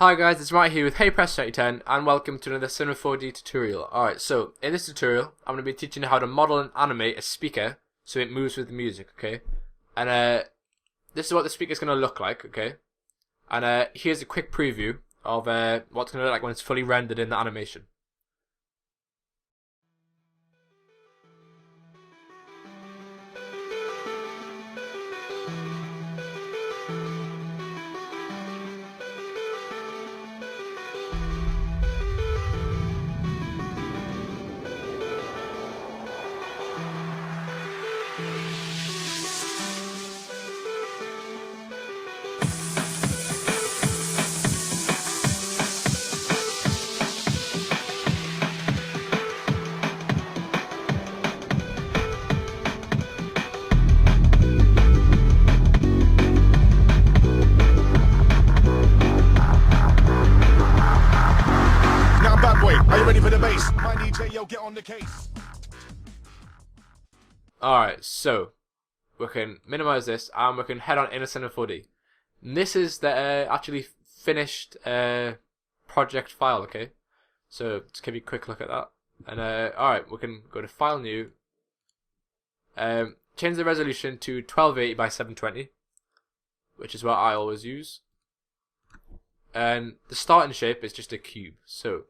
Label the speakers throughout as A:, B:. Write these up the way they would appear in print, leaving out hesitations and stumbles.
A: Hi guys, it's Right here with Hey Press 2010 and welcome to another Cinema 4D tutorial. Alright, so in this tutorial I'm going to be teaching you how to model and animate a speaker so it moves with the music, okay? And this is what the speaker is going to look like, okay? And here's a quick preview of what's going to look like when it's fully rendered in the animation.
B: Are you ready for the bass? My DJ, yo, get on the case.
A: Alright, so we can minimize this and we can head on in a Cinema 4D. And this is the actually finished project file, okay? So just give you a quick look at that. And alright, we can go to File, New. Change the resolution to 1280 by 720, which is what I always use. And the starting shape is just a cube. So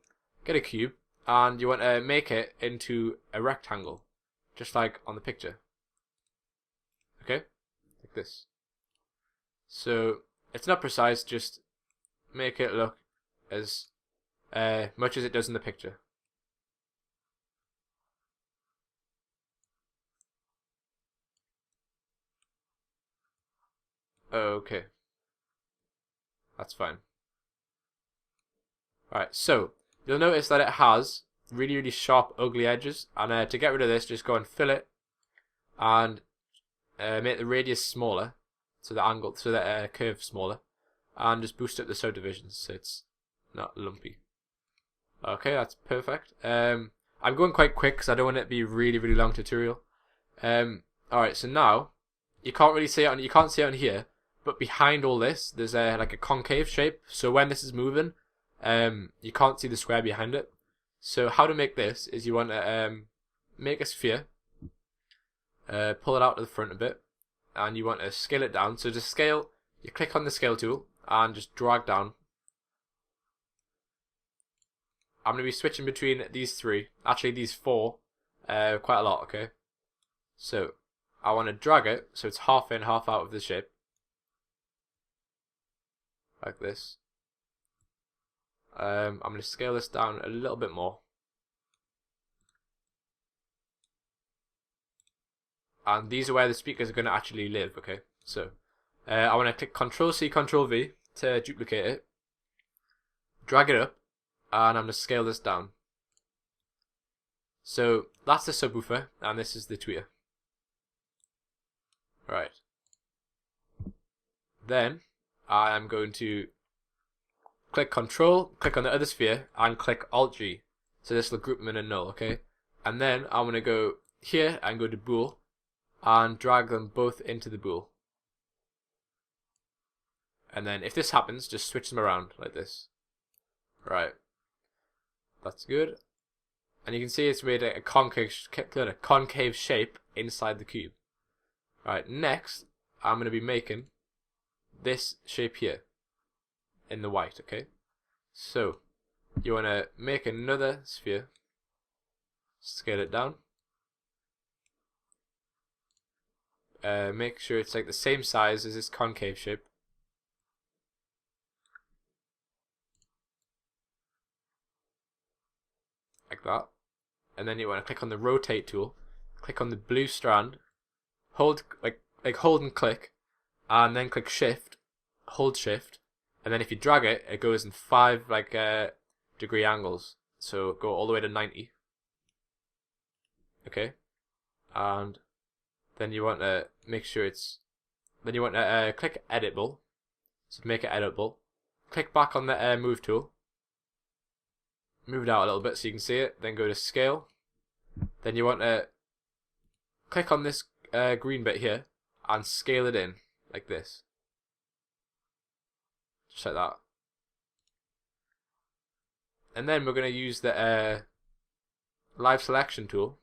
A: get a cube and you want to make it into a rectangle, just like on the picture. Okay, like this. So it's not precise, just make it look as much as it does in the picture. Okay, that's fine. Alright, so you'll notice that it has really sharp ugly edges, and to get rid of this, just go and fill it and make the radius smaller, so the angle, so the curve smaller, and just boost up the subdivisions so it's not lumpy. Okay, that's perfect. I'm going quite quick because I don't want it to be a really long tutorial. Alright, so now you can't really see it on, you can't see it on here, but behind all this there's like a concave shape, so when this is moving you can't see the square behind it. So how to make this is you want to make a sphere, pull it out to the front a bit, and you want to scale it down. So to scale, you click on the scale tool and just drag down. I'm going to be switching between these three, actually these four, quite a lot, okay? So I want to drag it so it's half in, half out of the shape, like this. I'm going to scale this down a little bit more. And these are where the speakers are going to actually live, okay? So I want to click Ctrl-C, Ctrl-V to duplicate it. Drag it up, and I'm going to scale this down. So that's the subwoofer, and this is the tweeter. Right. Then I am going to click Control, click on the other sphere, and click Alt-G. So this will group them in a null, okay? And then I'm going to go here and go to Bool, and drag them both into the Bool. And then if this happens, just switch them around like this. Right. That's good. And you can see it's made a concave shape inside the cube. Right, next, I'm going to be making this shape here in the white, okay? So you want to make another sphere, scale it down, make sure it's like the same size as this concave shape, like that. And then you want to click on the rotate tool, click on the blue strand, hold like hold and click, and then click shift, hold shift. And then if you drag it, it goes in 5 degree angles. So go all the way to 90. Okay. And then you want to make sure it's, then you want to click editable. So to make it editable, click back on the move tool. Move it out a little bit so you can see it. Then go to scale. Then you want to click on this green bit here and scale it in like this. Just like that. and then we're going to use the live selection tool.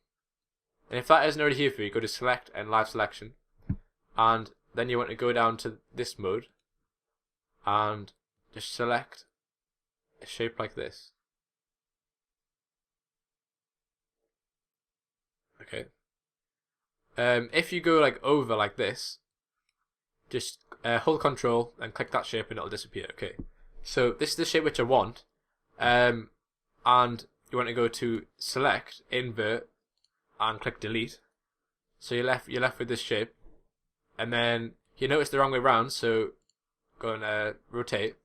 A: And if that isn't already here for you, go to select and live selection, and then you want to go down to this mode and just select a shape like this. Okay. If you go like over like this, just hold Control and click that shape and it'll disappear. Okay. So this is the shape which I want, and you want to go to select, invert, and click delete. So you're left with this shape, and then you notice the wrong way around. So go and rotate.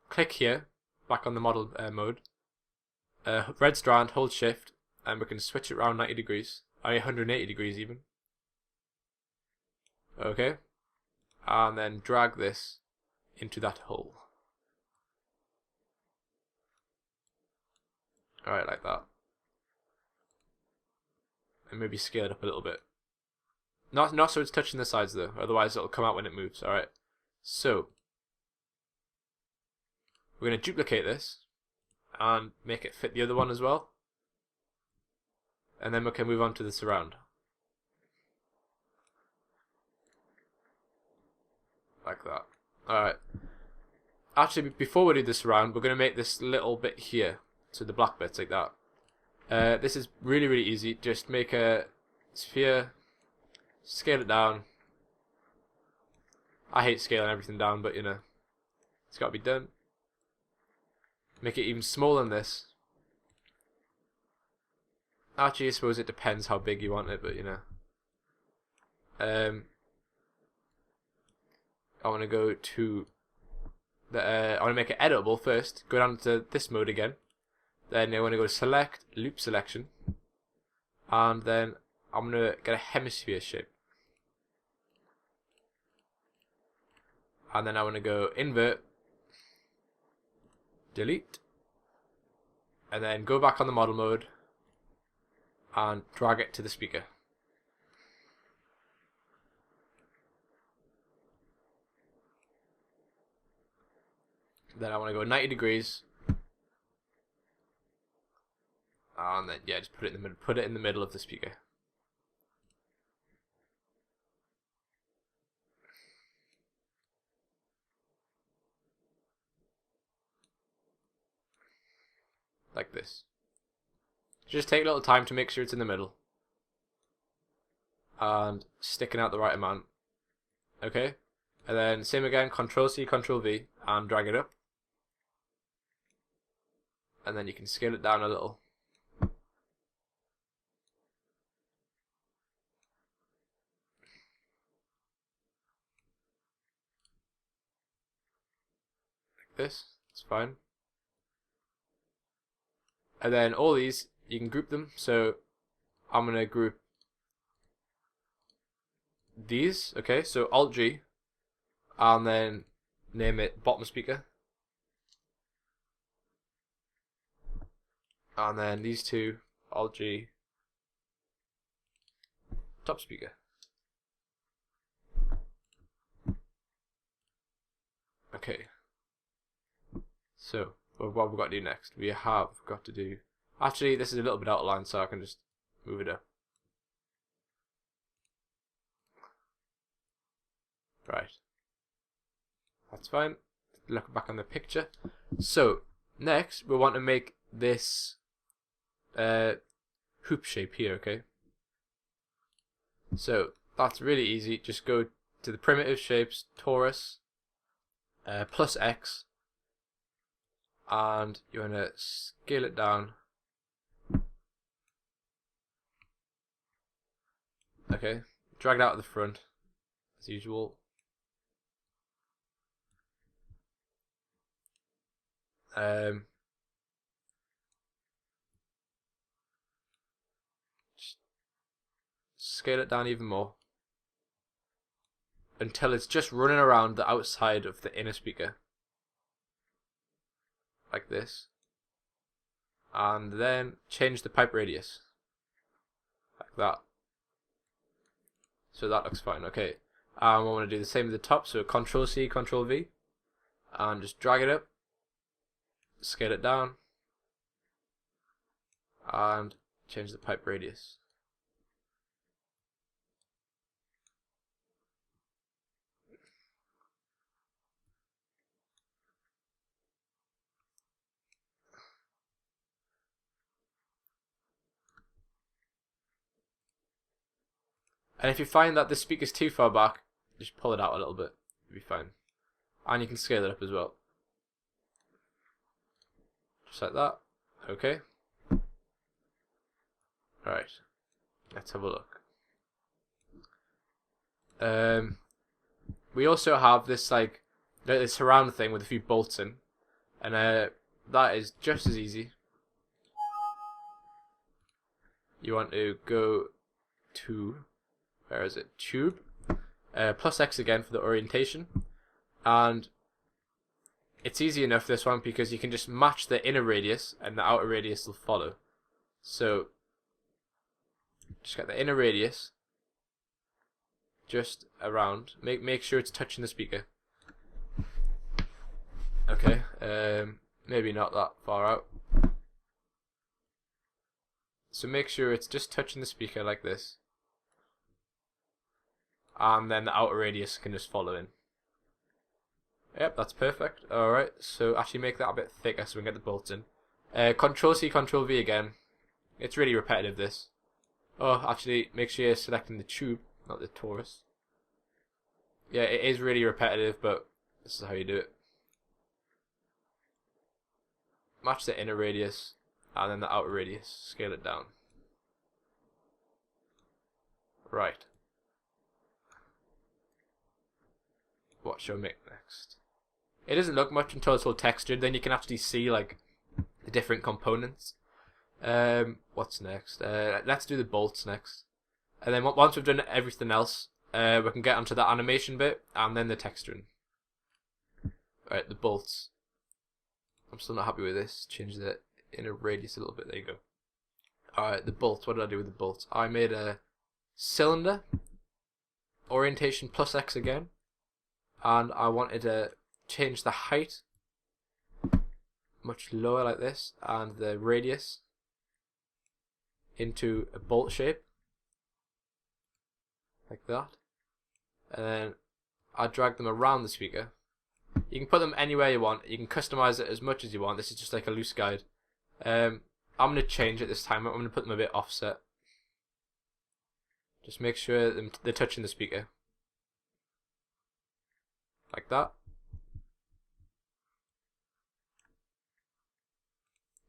A: Click here, back on the model mode. Red strand, hold Shift, and we can switch it around 90 degrees, or 180 degrees even. Okay, and then drag this into that hole. Alright, like that. And maybe scale it up a little bit. Not so it's touching the sides though, otherwise it'll come out when it moves. Alright, so we're going to duplicate this and make it fit the other one as well. And then we can move on to the surround. Like that. Alright. Actually, before we do the surround, we're going to make this little bit here. So the black bits like that. This is really easy. Just make a sphere, scale it down. I hate scaling everything down, but you know, it's got to be done. Make it even smaller than this. Actually, I suppose it depends how big you want it, but you know. I want to go to the. I want to make it editable first. Go down to this mode again. Then I want to go to select, loop selection, and then I'm going to get a hemisphere shape. And then I want to go invert, delete, and then go back on the model mode and drag it to the speaker. Then I want to go 90 degrees. And then yeah, just put it in the middle of the speaker. Like this. Just take a little time to make sure it's in the middle. And sticking out the right amount. Okay? And then same again, Control C, Control V, and drag it up. And then you can scale it down a little. This, it's fine. And then all these, you can group them. So I'm going to group these, okay, so Alt G, and then name it bottom speaker. And then these two, Alt G, top speaker. Okay. So, what we've got to do next? We have got to do... Actually, this is a little bit out of line, so I can just move it up. Right. That's fine. Look back on the picture. So, next, we want to make this hoop shape here, okay? So, that's really easy. Just go to the primitive shapes, torus, plus X, and you want to scale it down. Okay, drag it out of the front, as usual. Just scale it down even more until it's just running around the outside of the inner speaker. Like this. And then change the pipe radius. Like that. So that looks fine, okay. I want to do the same at the top, so Control C, Control V. And just drag it up. Scale it down. and change the pipe radius. And if you find that the speaker's too far back, just pull it out a little bit. It'll be fine. And you can scale it up as well. Just like that. Okay. Right. Let's have a look. We also have this like this surround thing with a few bolts in, and that is just as easy. You want to go to, where is it? Tube. Plus X again for the orientation, and it's easy enough this one because you can just match the inner radius and the outer radius will follow. So just get the inner radius just around. Make sure it's touching the speaker. Okay, maybe not that far out. So make sure it's just touching the speaker like this, and then the outer radius can just follow in. Yep, that's perfect. Alright, so actually make that a bit thicker so we can get the bolts in. Control C, Control V again. It's really repetitive, this. Oh, actually, make sure you're selecting the tube, not the torus. Yeah, it is really repetitive, but this is how you do it. Match the inner radius, and then the outer radius. Scale it down. Right. What shall we make next? It doesn't look much until it's all textured, then you can actually see like the different components. What's next? Let's do the bolts next. And then once we've done everything else, we can get onto the animation bit and then the texturing. Alright, the bolts. I'm still not happy with this. Change the inner radius a little bit. There you go. Alright, the bolts. What did I do with the bolts? I made a cylinder. Orientation plus X again. And I wanted to change the height much lower like this, and the radius into a bolt shape like that, and then I drag them around the speaker. You can put them anywhere you want, you can customize it as much as you want. This is just like a loose guide. I'm going to change it this time. I'm going to put them a bit offset. Just make sure they're touching the speaker like that.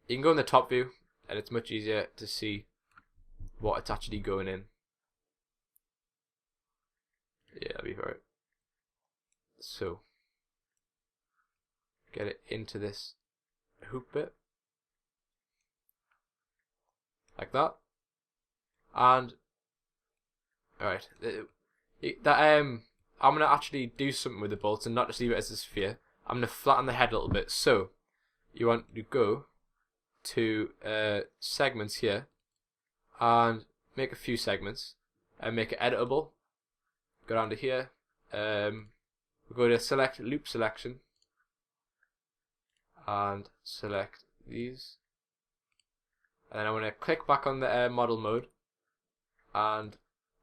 A: You can go in the top view, and it's much easier to see what it's actually going in. Yeah, that'll be right. So, get it into this hoop bit, like that. And alright, I'm gonna actually do something with the bolts and not just leave it as a sphere. I'm gonna flatten the head a little bit. So, you want to go to segments here and make a few segments and make it editable. Go down to here, we'll go to select loop selection and select these, and then I want to click back on the model mode, and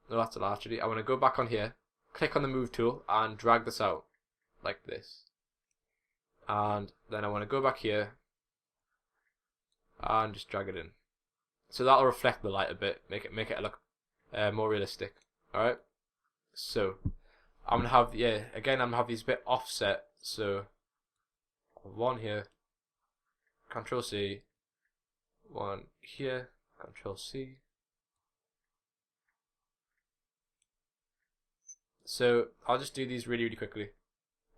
A: no, that's not actually. I want to go back on here, click on the move tool and drag this out like this, and then I want to go back here and just drag it in. So that'll reflect the light a bit, make it look more realistic. Alright, so I'm gonna have I'm gonna have these a bit offset. So one here, Control C, one here, Control C. So I'll just do these really quickly.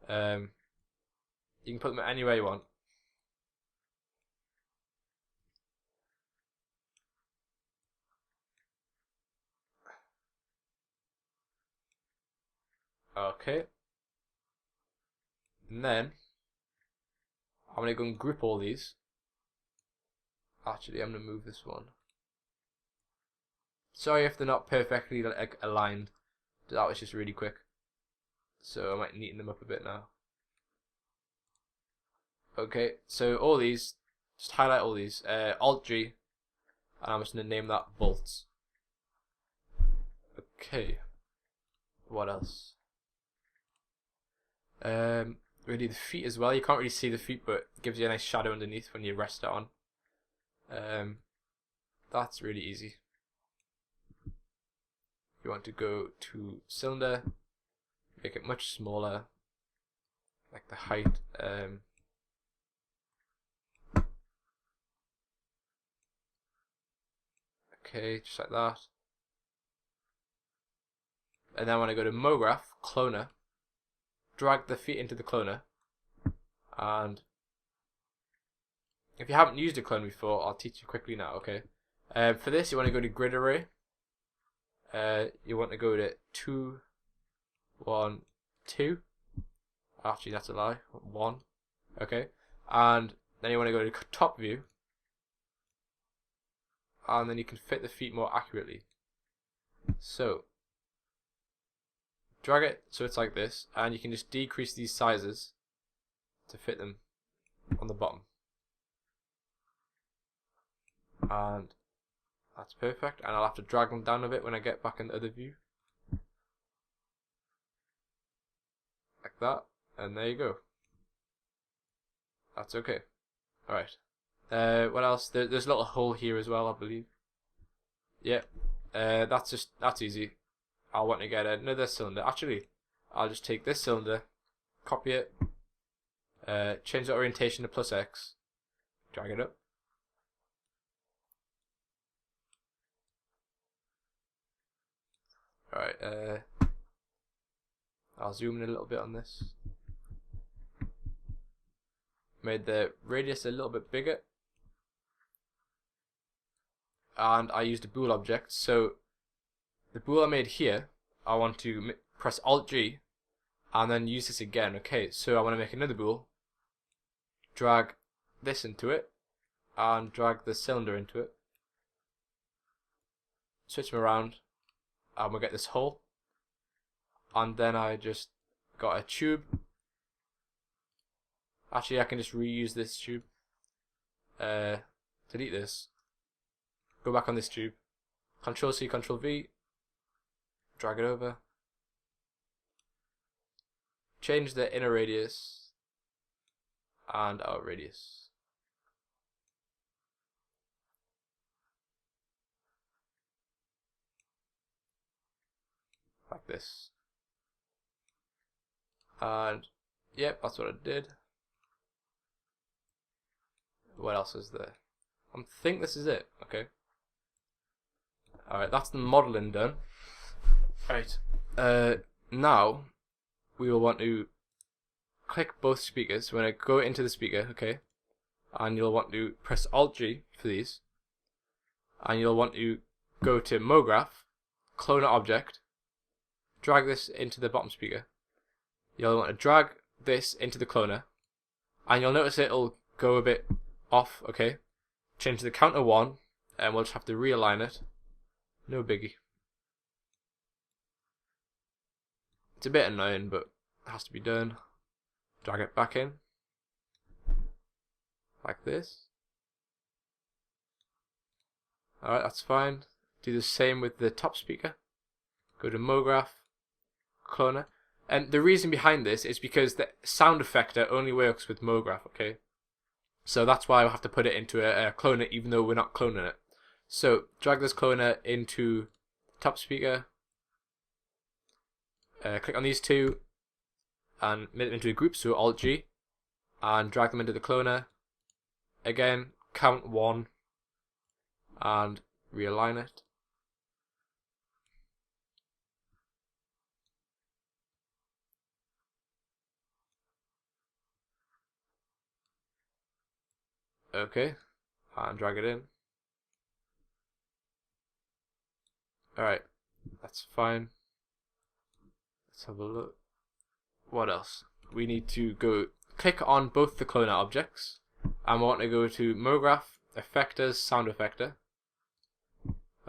A: You can put them anywhere you want. Okay. And then I'm gonna go and group all these. Actually, I'm gonna move this one. Sorry if they're not perfectly aligned. That was just really quick. So I might neaten them up a bit now. Okay, so all these, just highlight all these. Alt G, and I'm just going to name that bolts. Okay, what else? Really the feet as well. You can't really see the feet, but it gives you a nice shadow underneath when you rest it on. That's really easy. You want to go to cylinder, make it much smaller, like the height. Okay, just like that. And then when I go to MoGraph, cloner, drag the feet into the cloner, and if you haven't used a clone before, I'll teach you quickly now, okay? For this, you want to go to grid array. You want to go to 2, 1, 2. Actually, that's a lie. 1. Okay. And then you want to go to top view. And then you can fit the feet more accurately. So, drag it so it's like this, and you can just decrease these sizes to fit them on the bottom. And that's perfect, and I'll have to drag them down a bit when I get back in the other view. Like that, and there you go. That's okay. Alright. What else? There's a little hole here as well, I believe. Yep. That's easy. I'll want to get another cylinder. Actually, I'll just take this cylinder, copy it, change the orientation to +X, drag it up. Alright, I'll zoom in a little bit on this. Made the radius a little bit bigger. And I used a bool object, so the bool I made here, I want to press Alt-G and then use this again. Okay, so I want to make another bool, drag this into it, and drag the cylinder into it. Switch them around, and we'll get this hole. And then I just got a tube. Actually, I can just reuse this tube. Delete this. Go back on this tube. Control C, Control V. Drag it over. Change the inner radius and outer radius. Like this. And yep, that's what I did. What else is there? I think this is it. Okay. Alright, that's the modeling done. Right. Now we will want to click both speakers. When I go into the speaker, okay, and you'll want to press Alt-G for these, and you'll want to go to MoGraph, clone an object, drag this into the bottom speaker. You'll want to drag this into the cloner, and you'll notice it'll go a bit off. Okay, change the count to 1, and we'll just have to realign it. No biggie. It's a bit annoying, but it has to be done. Drag it back in. Like this. Alright, that's fine. Do the same with the top speaker. Go to MoGraph, cloner. And the reason behind this is because the sound effector only works with MoGraph, okay? So that's why I have to put it into a cloner even though we're not cloning it. So drag this cloner into top speaker, click on these two and make them into a group, so Alt-G, and drag them into the cloner. Again, count 1 and realign it. Okay, and drag it in. Alright, that's fine. Let's have a look. What else? We need to go click on both the cloner objects, and we want to go to MoGraph, Effectors, Sound Effector.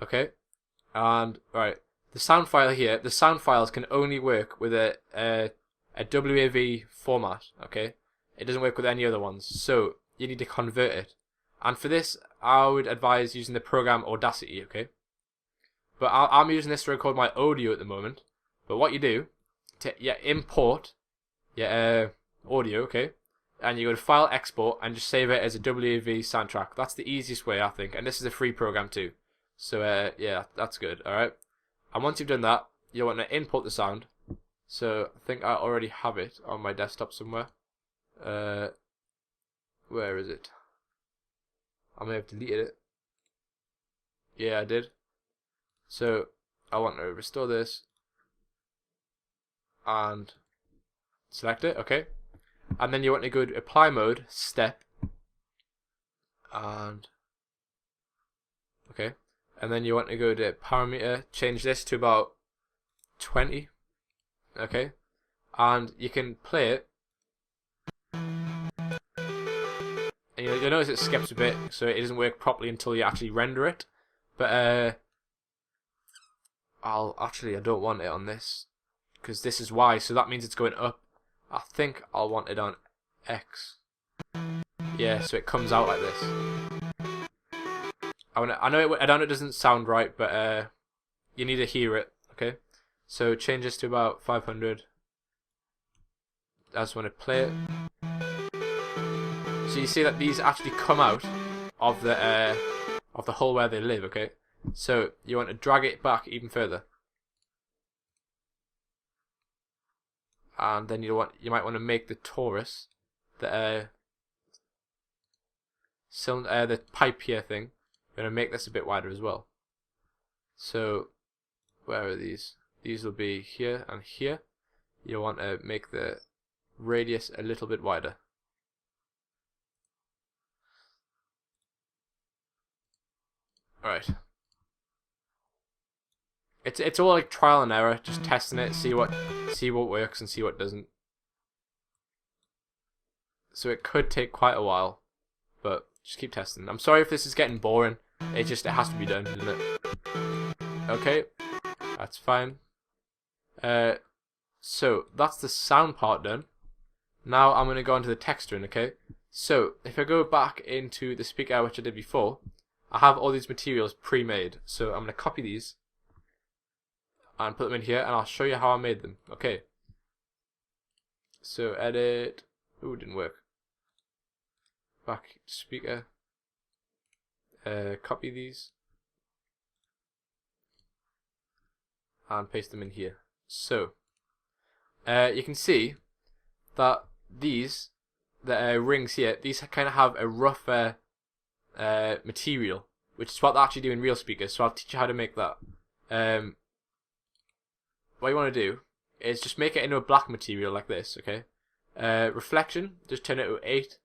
A: Okay, and right, the sound file here, the sound files can only work with a WAV format, okay? It doesn't work with any other ones, so you need to convert it. And for this, I would advise using the program Audacity, okay? But I'm using this to record my audio at the moment. But what you do, import your audio, okay? And you go to File, Export, and just save it as a WAV soundtrack. That's the easiest way, I think. And this is a free program too. So, yeah, that's good, alright? And once you've done that, you want to import the sound. So, I think I already have it on my desktop somewhere. Where is it? I may have deleted it. Yeah, I did. So, I want to restore this. And select it, okay? And then you want to go to Apply Mode, Step. And okay. And then you want to go to Parameter, change this to about 20. Okay. And you can play it. And you'll notice it skips a bit, so it doesn't work properly until you actually render it. But I don't want it on this, because this is Y, so that means it's going up. I think I'll want it on X. Yeah, so it comes out like this. I know it doesn't sound right, but you need to hear it. Okay, so change this to about 500. I just want to play it. So you see that these actually come out of the hole where they live. Okay, so you want to drag it back even further, and then you might want to make the torus, the pipe here thing. You're gonna make this a bit wider as well. So where are these? These will be here and here. You want to make the radius a little bit wider. Alright. It's all like trial and error, just testing it, see what works and see what doesn't. So it could take quite a while, but just keep testing. I'm sorry if this is getting boring. It has to be done, doesn't it? Okay, that's fine. So that's the sound part done. Now I'm gonna go into the texturing. Okay. So if I go back into the speaker which I did before, I have all these materials pre-made. So I'm gonna copy these and put them in here, and I'll show you how I made them. Okay. So edit. Ooh, didn't work. Back to speaker. Copy these and paste them in here. So you can see that these rings here, these kind of have a rougher material, which is what they actually do in real speakers. So I'll teach you how to make that. What you want to do is just make it into a black material like this. Okay. Reflection, just turn it to 8.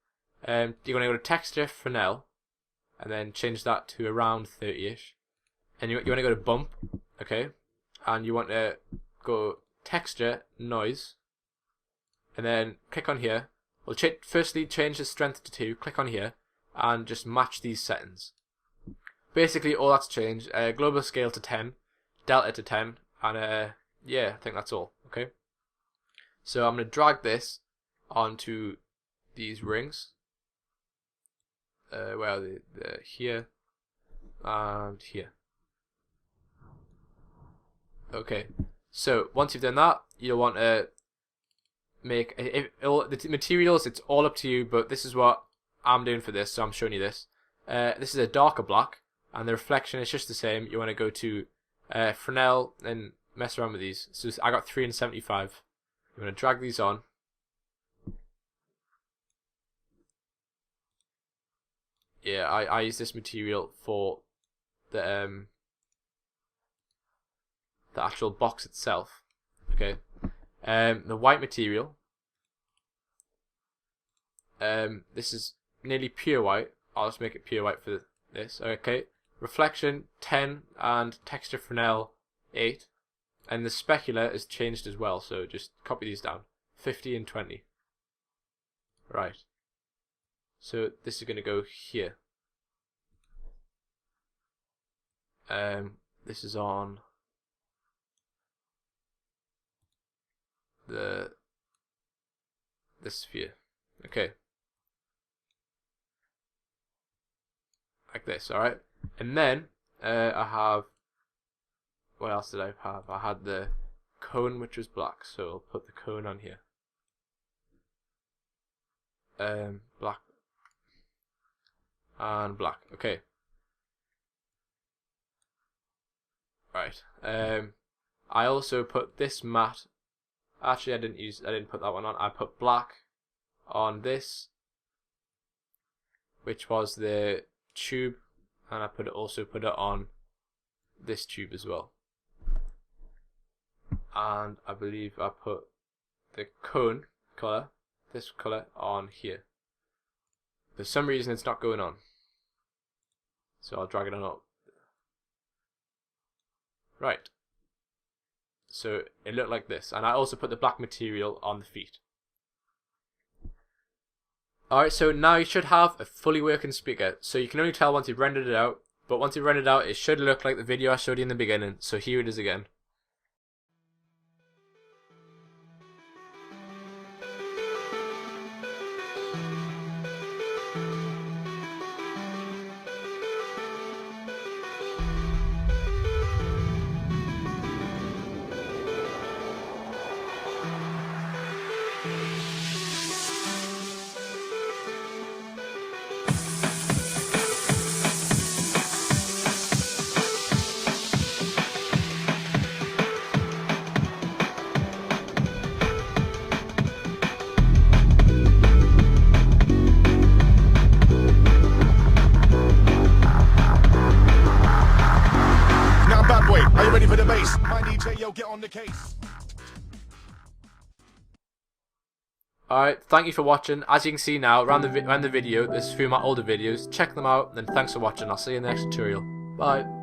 A: You're going to go to texture, Fresnel, and then change that to around 30ish. And you want to go to bump, okay, and you want to go texture, noise, and then click on here. Well, firstly change the strength to 2, click on here, and just match these settings. Basically all that's changed. Global scale to 10, delta to 10, and yeah, I think that's all. Okay, so I'm going to drag this onto these rings. Where are they? They're here and here. Okay, so once you've done that, you'll want to make the materials. It's all up to you, but this is what I'm doing for this, so I'm showing you this. This is a darker black, and the reflection is just the same. You want to go to Fresnel and mess around with these. So I got 375. You want to drag these on. Yeah, I use this material for the actual box itself. Okay. The white material. This is nearly pure white. I'll just make it pure white for this. Okay. Reflection 10 and texture Fresnel 8. And the specular is changed as well, so just copy these down. 50 and 20. Right. So this is going to go here. This is on the sphere. Okay. like this, alright? And then I have, what else did I have? I had the cone, which was black, so I'll put the cone on here. Black and black. Okay. Right. I also put this matte. Actually, I didn't put that one on. I put black on this, which was the tube, and I also put it on this tube as well. And I believe I put the cone color, this color, on here. For some reason, it's not going on, so I'll drag it on up. Right. So it looked like this, and I also put the black material on the feet. Alright, so now you should have a fully working speaker. So you can only tell once you've rendered it out, but once you've rendered it out, it should look like the video I showed you in the beginning. So here it is again.
B: Are you ready for the bass? My DJ, yo, get on the case.
A: Alright, thank you for watching. As you can see now, around the video, there's a few of my older videos. Check them out, and thanks for watching. I'll see you in the next tutorial. Bye.